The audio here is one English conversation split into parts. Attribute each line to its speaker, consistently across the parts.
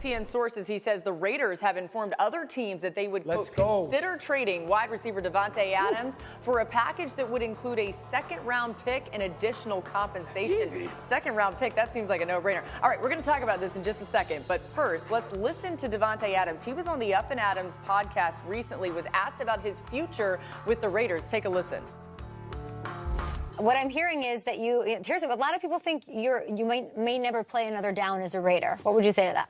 Speaker 1: ESPN sources, he says the Raiders have informed other teams that they would, quote, consider trading wide receiver Davante Adams for a package that would include a second-round pick and additional compensation. Second-round pick, that seems like a no-brainer. All right, we're going to talk about this in just a second, but first, let's listen to Davante Adams. He was on the Up and Adams podcast recently, was asked about his future with the Raiders. Take a listen.
Speaker 2: What I'm hearing is that here's what a lot of people think you may never play another down as a Raider. What would you say to that?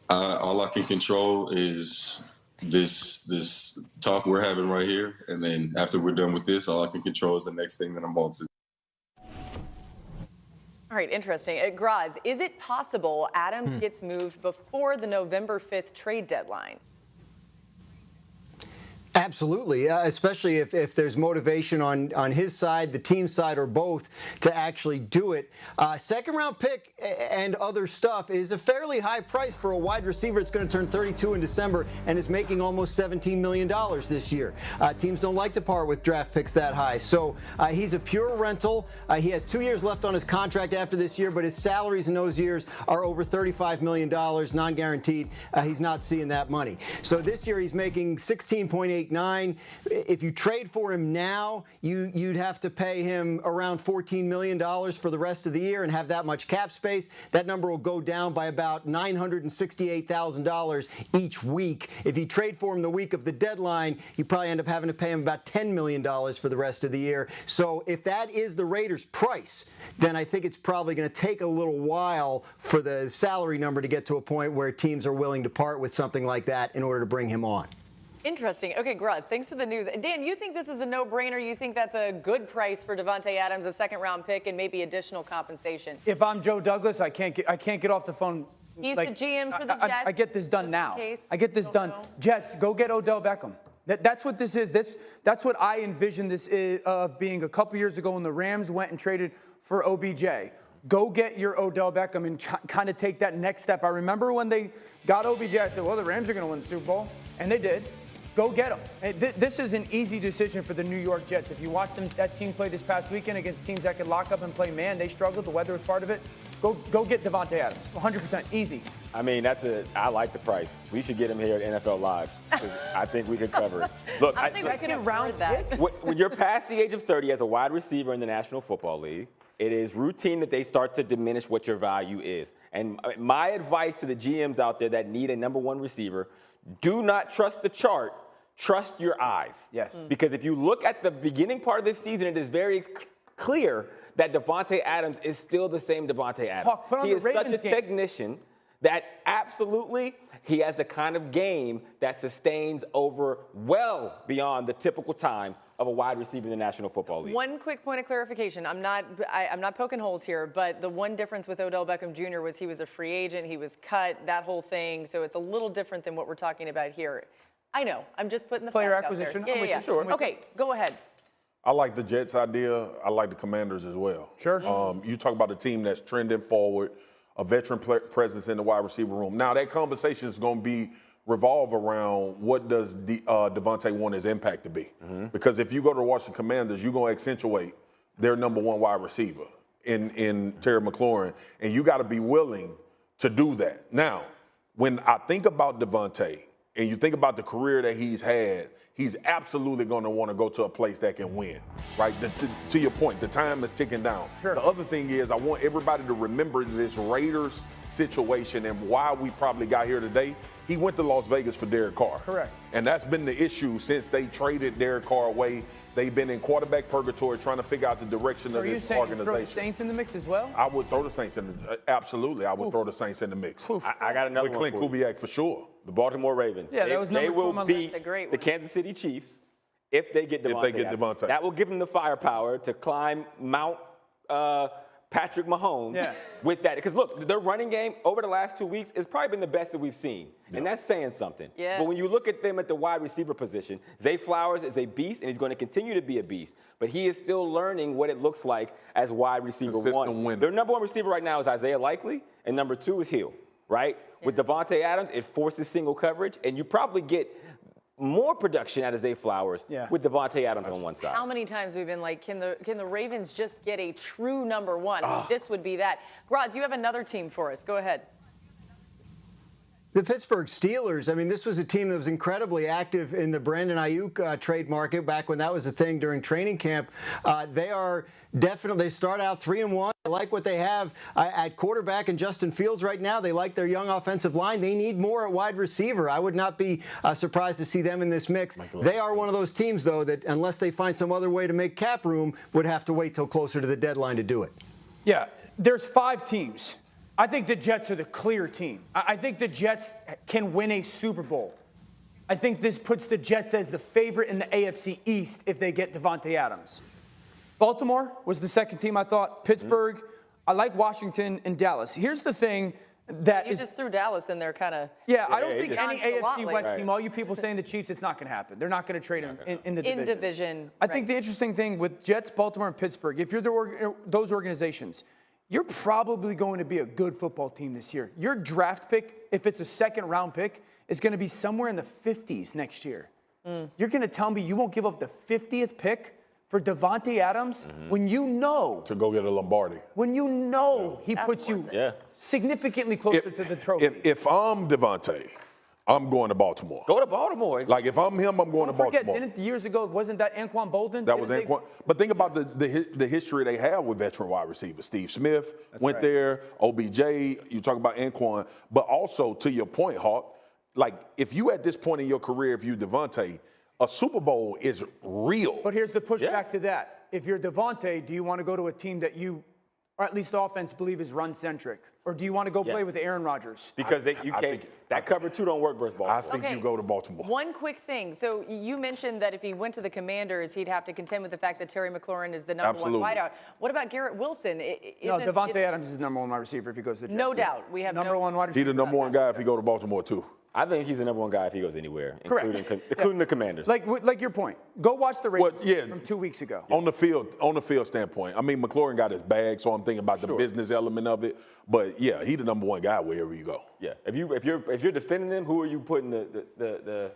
Speaker 3: All I can control is this talk we're having right here, and then after we're done with this, all I can control is the next thing that I'm on to.
Speaker 1: All right, interesting. Graz, is it possible Adams gets moved before the November 5th trade deadline?
Speaker 4: Absolutely, especially if there's motivation on his side, the team side, or both to actually do it. Second-round pick and other stuff is a fairly high price for a wide receiver that's going to turn 32 in December and is making almost $17 million this year. Teams don't like to part with draft picks that high. So he's a pure rental. He has 2 years left on his contract after this year, but his salaries in those years are over $35 million, non-guaranteed. He's not seeing that money. So this year he's making 16.89. If you trade for him now, you'd have to pay him around $14 million for the rest of the year and have that much cap space. That number will go down by about $968,000 each week. If you trade for him the week of the deadline, you probably end up having to pay him about $10 million for the rest of the year. So if that is the Raiders' price, then I think it's probably going to take a little while for the salary number to get to a point where teams are willing to part with something like that in order to bring him on.
Speaker 1: Interesting. Okay, Graz, thanks for the news. Dan, you think this is a no-brainer? You think that's a good price for Davante Adams, a second-round pick, and maybe additional compensation?
Speaker 5: If I'm Joe Douglas, I can't get off the phone.
Speaker 1: He's the GM for the Jets.
Speaker 5: I get this done now. I get this done. Jets, go get Odell Beckham. That's what this is. That's what I envision this is, of being a couple years ago when the Rams went and traded for OBJ. Go get your Odell Beckham and kind of take that next step. I remember when they got OBJ, I said, well, the Rams are going to win the Super Bowl, and they did. Go get him. This is an easy decision for the New York Jets. If you watched that team play this past weekend against teams that could lock up and play man, they struggled. The weather was part of it. Go get Davante Adams. 100% easy.
Speaker 6: I mean, I like the price. We should get him here at NFL Live because I think we could cover it. Look,
Speaker 1: I think I can afford that.
Speaker 6: When you're past the age of 30 as a wide receiver in the National Football League, it is routine that they start to diminish what your value is. And my advice to the GMs out there that need a number one receiver, do not trust the chart. Trust your eyes.
Speaker 5: Yes.
Speaker 6: Because if you look at the beginning part of this season, it is very clear that Davante Adams is still the same Davante Adams.
Speaker 5: Hawk, put on
Speaker 6: he
Speaker 5: the
Speaker 6: is
Speaker 5: Ravens
Speaker 6: such a
Speaker 5: game.
Speaker 6: technician that absolutely he has the kind of game that sustains over well beyond the typical time of a wide receiver in the National Football League.
Speaker 1: One quick point of clarification. I'm not poking holes here, but the one difference with Odell Beckham Jr. was he was a free agent. He was cut, that whole thing. So it's a little different than what we're talking about here. I know. I'm just putting the
Speaker 5: player
Speaker 1: facts
Speaker 5: acquisition.
Speaker 1: out there. Yeah.
Speaker 5: Sure.
Speaker 1: Okay, go ahead.
Speaker 7: I like the Jets idea. I like the Commanders as well.
Speaker 5: Sure.
Speaker 7: You talk about a team that's trending forward, a veteran presence in the wide receiver room. Now, that conversation is going to revolve around what does Davante want his impact to be. Because if you go to the Washington Commanders, you're going to accentuate their number one wide receiver in Terry McLaurin, and you got to be willing to do that. Now, when I think about Davante, and you think about the career that he's had, he's absolutely going to want to go to a place that can win, right? To your point, the time is ticking down.
Speaker 5: Sure.
Speaker 7: The other thing is I want everybody to remember this Raiders situation and why we probably got here today. He went to Las Vegas for Derek Carr.
Speaker 5: Correct.
Speaker 7: And that's been the issue since they traded Derek Carr away. They've been in quarterback purgatory trying to figure out the direction of this organization.
Speaker 5: Are you saying throw the Saints in the mix as well?
Speaker 7: I would throw the Saints in absolutely. I would throw the Saints in the mix.
Speaker 6: I got another
Speaker 7: With
Speaker 6: one
Speaker 7: Clint
Speaker 6: for you.
Speaker 7: Kubiak for sure.
Speaker 6: The Baltimore Ravens.
Speaker 5: Yeah, that was number
Speaker 6: they
Speaker 5: two on
Speaker 6: will
Speaker 5: my
Speaker 6: beat
Speaker 1: That's a great
Speaker 6: the
Speaker 1: one.
Speaker 6: Kansas City Chiefs if they get Davante. Adams. That will give them the firepower to climb Mount Patrick Mahomes with that. Because look, their running game over the last 2 weeks has probably been the best that we've seen. And that's saying something.
Speaker 1: Yeah.
Speaker 6: But when you look at them at the wide receiver position, Zay Flowers is a beast, and he's going to continue to be a beast. But he is still learning what it looks like as wide receiver one.
Speaker 7: Winner.
Speaker 6: Their number one receiver right now is Isaiah Likely, and number two is Hill, right? Yeah. With Davante Adams, it forces single coverage, and you probably get more production out of Zay Flowers with Davante Adams on one side.
Speaker 1: How many times we've been like, can the Ravens just get a true number one? This would be that. Graz, you have another team for us. Go ahead.
Speaker 4: The Pittsburgh Steelers, I mean, this was a team that was incredibly active in the Brandon Ayuk trade market back when that was a thing during training camp. They are definitely, they start out 3-1. I like what they have at quarterback and Justin Fields right now. They like their young offensive line. They need more at wide receiver. I would not be surprised to see them in this mix. They are one of those teams, though, that unless they find some other way to make cap room, would have to wait till closer to the deadline to do it.
Speaker 5: Yeah, there's 5 teams. I think the Jets are the clear team. I think the Jets can win a Super Bowl. I think this puts the Jets as the favorite in the AFC East if they get Davante Adams. Baltimore was the second team, I thought. Pittsburgh. I like Washington and Dallas. Here's the thing that
Speaker 1: you just threw Dallas in there kind of.
Speaker 5: Yeah, I don't think any
Speaker 1: AFC
Speaker 5: West team, all you people saying the Chiefs, it's not going to happen. They're not going to trade him in the division. I think the interesting thing with Jets, Baltimore, and Pittsburgh, if you're those organizations, you're probably going to be a good football team this year. Your draft pick, if it's a second-round pick, is going to be somewhere in the 50s next year. You're going to tell me you won't give up the 50th pick for Davante Adams when you know
Speaker 7: to go get a Lombardi.
Speaker 5: When you know he puts you significantly closer to the trophy.
Speaker 7: If I'm Davante, I'm going to Baltimore.
Speaker 6: Go to Baltimore.
Speaker 7: Like, if I'm him, I'm going to Baltimore.
Speaker 5: Didn't years ago, wasn't that Anquan Bolden?
Speaker 7: That was Anquan. But think about the history they have with veteran wide receivers. Steve Smith went there, OBJ, you talk about Anquan. But also, to your point, Hawk, like, if you at this point in your career, if you Davante, a Super Bowl is real.
Speaker 5: But here's the pushback to that. If you're Davante, do you want to go to a team that you, or at least offense, believe is run-centric? Or do you want to go play with Aaron Rodgers?
Speaker 6: Because that cover 2 don't work versus Baltimore.
Speaker 7: I think you go to Baltimore.
Speaker 1: One quick thing. So you mentioned that if he went to the Commanders, he'd have to contend with the fact that Terry McLaurin is the number one wideout. What about Garrett Wilson?
Speaker 5: No, Davante Adams is the number 1 wide receiver if he goes to the Jets.
Speaker 1: No doubt. We have
Speaker 5: number 1 wide receiver.
Speaker 7: He's the number 1 guy if he go to Baltimore, too.
Speaker 6: I think he's the number 1 guy if he goes anywhere, including the Commanders.
Speaker 5: Like your point. Go watch the Ravens from 2 weeks ago.
Speaker 7: On the field standpoint, I mean, McLaurin got his bag, so I'm thinking about the business element of it. But yeah, he's the number 1 guy wherever you go.
Speaker 6: Yeah, if you're defending him, who are you putting the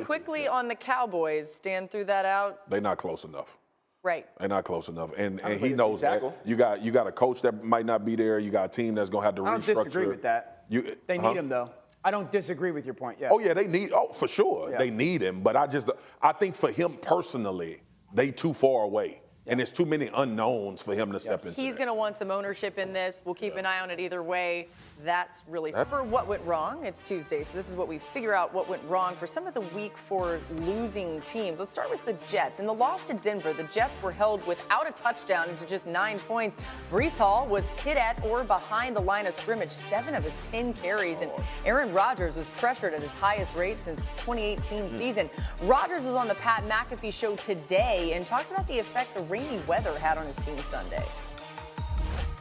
Speaker 1: quickly on the Cowboys? Stand through that out.
Speaker 7: They're not close enough.
Speaker 1: Right.
Speaker 7: They're not close enough, and he knows that. You got a coach that might not be there. You got a team that's gonna have to restructure. I don't
Speaker 5: disagree with that. They need him though. I don't disagree with your point. Yeah.
Speaker 7: Oh yeah, they need. Oh, for sure, they need him. But I think for him personally, they too far away. And there's too many unknowns for him to step into.
Speaker 1: He's going to want some ownership in this. We'll keep an eye on it either way. That's really for what went wrong. It's Tuesday, so this is what we figure out what went wrong for some of the week 4 losing teams. Let's start with the Jets. In the loss to Denver, the Jets were held without a touchdown into just 9 points. Breece Hall was hit at or behind the line of scrimmage 7 of his 10 carries, and Aaron Rodgers was pressured at his highest rate since 2018 season. Rodgers was on the Pat McAfee show today and talked about the effect the rainy weather had on his team Sunday.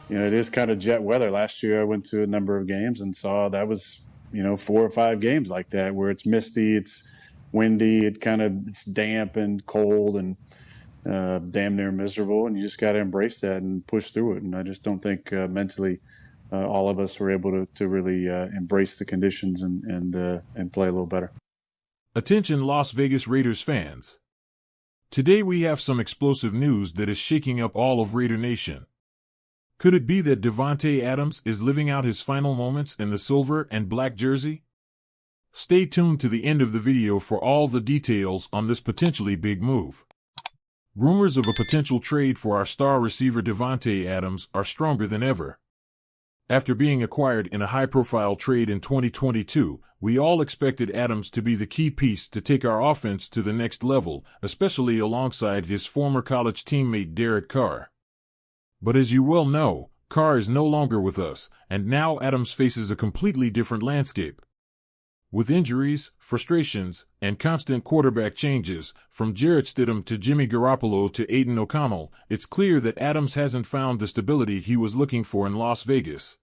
Speaker 8: You know, it is kind of jet weather. Last year I went to a number of games and saw that was, 4 or 5 games like that where it's misty, it's windy, it's damp and cold and damn near miserable, and you just got to embrace that and push through it. And I just don't think mentally all of us were able to really embrace the conditions and play a little better.
Speaker 9: Attention Las Vegas Raiders fans. Today we have some explosive news that is shaking up all of Raider Nation. Could it be that Davante Adams is living out his final moments in the silver and black jersey? Stay tuned to the end of the video for all the details on this potentially big move. Rumors of a potential trade for our star receiver Davante Adams are stronger than ever. After being acquired in a high-profile trade in 2022, we all expected Adams to be the key piece to take our offense to the next level, especially alongside his former college teammate Derek Carr. But as you well know, Carr is no longer with us, and now Adams faces a completely different landscape. With injuries, frustrations, and constant quarterback changes, from Jarrett Stidham to Jimmy Garoppolo to Aiden O'Connell, it's clear that Adams hasn't found the stability he was looking for in Las Vegas.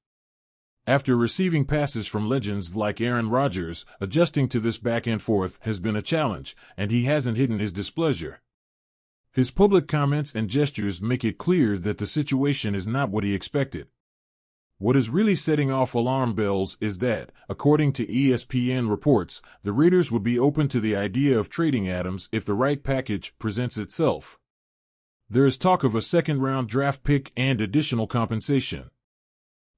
Speaker 9: After receiving passes from legends like Aaron Rodgers, adjusting to this back and forth has been a challenge, and he hasn't hidden his displeasure. His public comments and gestures make it clear that the situation is not what he expected. What is really setting off alarm bells is that, according to ESPN reports, the Raiders would be open to the idea of trading Adams if the right package presents itself. There is talk of a second-round draft pick and additional compensation.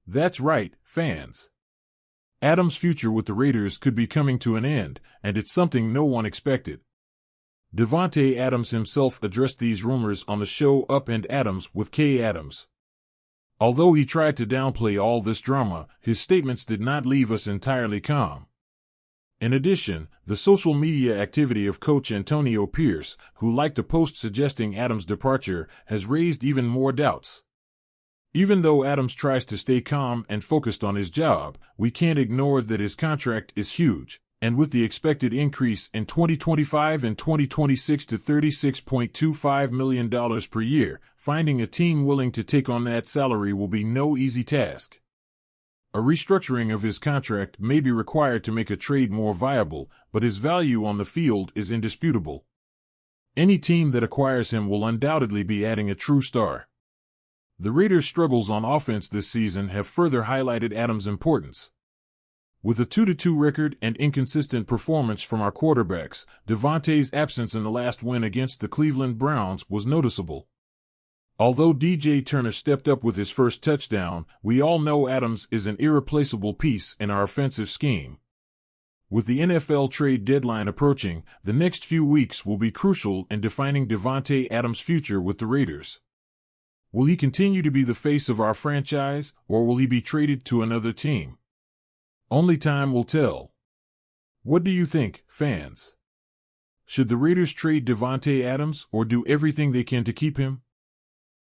Speaker 9: That's right, fans. Adams' future with the Raiders could be coming to an end, and it's something no one expected. Davante Adams himself addressed these rumors on the show Up and Adams with Kay Adams. Although he tried to downplay all this drama, his statements did not leave us entirely calm. In addition, the social media activity of Coach Antonio Pierce, who liked a post suggesting Adams' departure, has raised even more doubts. Even though Adams tries to stay calm and focused on his job, we can't ignore that his contract is huge, and with the expected increase in 2025 and 2026 to $36.25 million per year, finding a team willing to take on that salary will be no easy task. A restructuring of his contract may be required to make a trade more viable, but his value on the field is indisputable. Any team that acquires him will undoubtedly be adding a true star. The Raiders' struggles on offense this season have further highlighted Adams' importance. With a 2-2 record and inconsistent performance from our quarterbacks, Davante's absence in the last win against the Cleveland Browns was noticeable. Although DJ Turner stepped up with his first touchdown, we all know Adams is an irreplaceable piece in our offensive scheme. With the NFL trade deadline approaching, the next few weeks will be crucial in defining Davante Adams' future with the Raiders. Will he continue to be the face of our franchise, or will he be traded to another team? Only time will tell. What do you think, fans? Should the Raiders trade Davante Adams or do everything they can to keep him?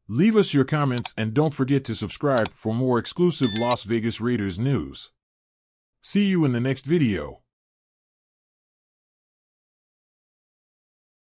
Speaker 9: Leave us your comments and don't forget to subscribe for more exclusive Las Vegas Raiders news. See you in the next video.